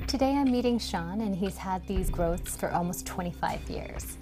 Today I'm meeting Shawn, and he's had these growths for almost 25 years.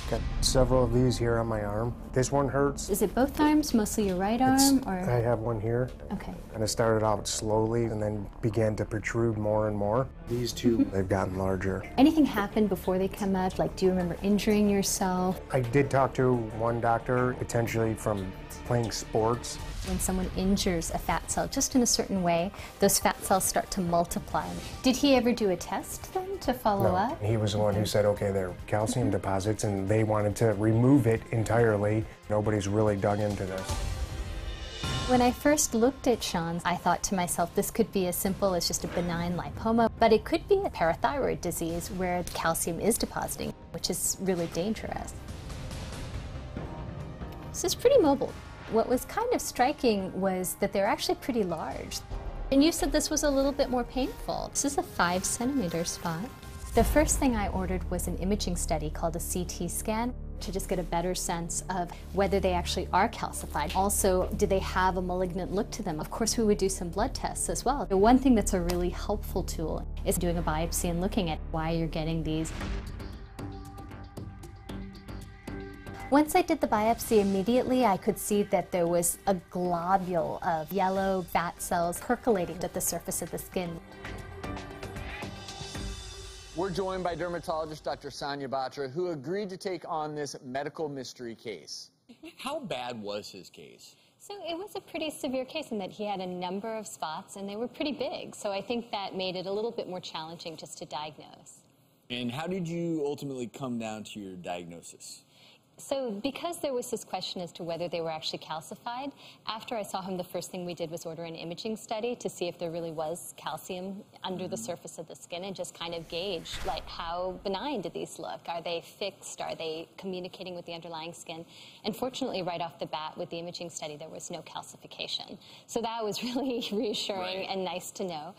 Got several of these here on my arm. This one hurts. Is it both arms, mostly your right arm? Or I have one here. Okay. And it started out slowly and then began to protrude more and more. These two, they've gotten larger. Anything happen before they come out? Like, do you remember injuring yourself? I did talk to one doctor, potentially from playing sports. When someone injures a fat cell just in a certain way, those fat cells start to multiply. Did he ever do a test then to follow up? He was the one who said, okay, they're calcium deposits, and they wanted to remove it entirely. Nobody's really dug into this. When I first looked at Shawn's, I thought to myself, this could be as simple as just a benign lipoma, but it could be a parathyroid disease where calcium is depositing, which is really dangerous. This is pretty mobile. What was kind of striking was that they're actually pretty large. And you said this was a little bit more painful. This is a 5-centimeter spot. The first thing I ordered was an imaging study called a CT scan to just get a better sense of whether they actually are calcified. Also, do they have a malignant look to them? Of course, we would do some blood tests as well. The one thing that's a really helpful tool is doing a biopsy and looking at why you're getting these. Once I did the biopsy, immediately I could see that there was a globule of yellow fat cells percolating at the surface of the skin. We're joined by dermatologist Dr. Sonia Batra, who agreed to take on this medical mystery case. How bad was his case? So it was a pretty severe case in that he had a number of spots and they were pretty big. So I think that made it a little bit more challenging just to diagnose. And how did you ultimately come down to your diagnosis? So because there was this question as to whether they were actually calcified, after I saw him, the first thing we did was order an imaging study to see if there really was calcium under the surface of the skin and just kind of gauge, like, how benign did these look? Are they fixed? Are they communicating with the underlying skin? And fortunately, right off the bat with the imaging study, there was no calcification. So that was really reassuring and nice to know.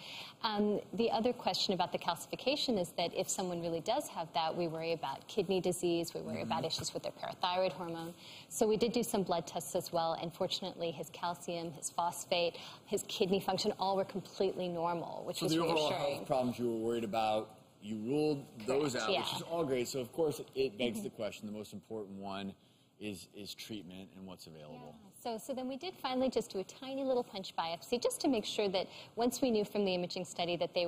The other question about the calcification is that if someone really does have that, we worry about kidney disease, we worry about issues with their parathyroid hormone. So we did do some blood tests as well, and fortunately his calcium, his phosphate, his kidney function, all were completely normal, which was reassuring. So the overall health problems you were worried about, you ruled those out, which is all great. So of course it begs the question, the most important one is treatment and what's available. Yeah. So then we did finally just do a tiny little punch biopsy just to make sure that once we knew from the imaging study that they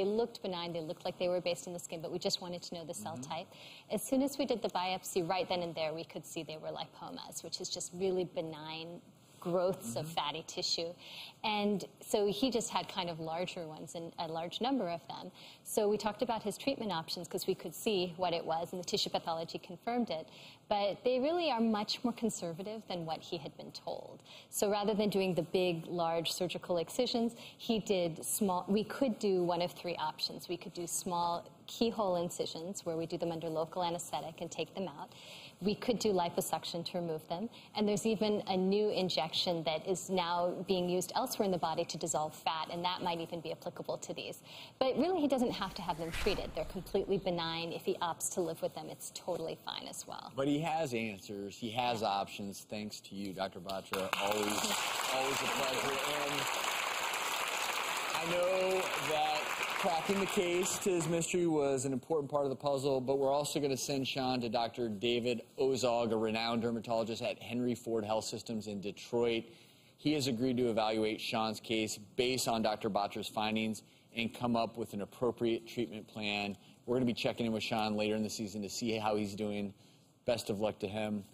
looked benign, they looked like they were based in the skin, but we just wanted to know the cell type. As soon as we did the biopsy, right then and there, we could see they were lipomas, which is just really benign growths of fatty tissue. And so he just had kind of larger ones and a large number of them. So we talked about his treatment options because we could see what it was, and the tissue pathology confirmed it. But they really are much more conservative than what he had been told. So rather than doing the big, large surgical excisions, he did small. We could do one of 3 options. We could do small keyhole incisions where we do them under local anesthetic and take them out. We could do liposuction to remove them. And there's even a new injection that is now being used elsewhere in the body to dissolve fat, and that might even be applicable to these. But really, he doesn't have to have them treated. They're completely benign. If he opts to live with them, it's totally fine as well. But he has answers. He has options, thanks to you, Dr. Batra. Always a pleasure. And I know that cracking the case to his mystery was an important part of the puzzle, but we're also going to send Shawn to Dr. David Ozog, a renowned dermatologist at Henry Ford Health Systems in Detroit. He has agreed to evaluate Shawn's case based on Dr. Batra's findings and come up with an appropriate treatment plan. We're going to be checking in with Shawn later in the season to see how he's doing. Best of luck to him.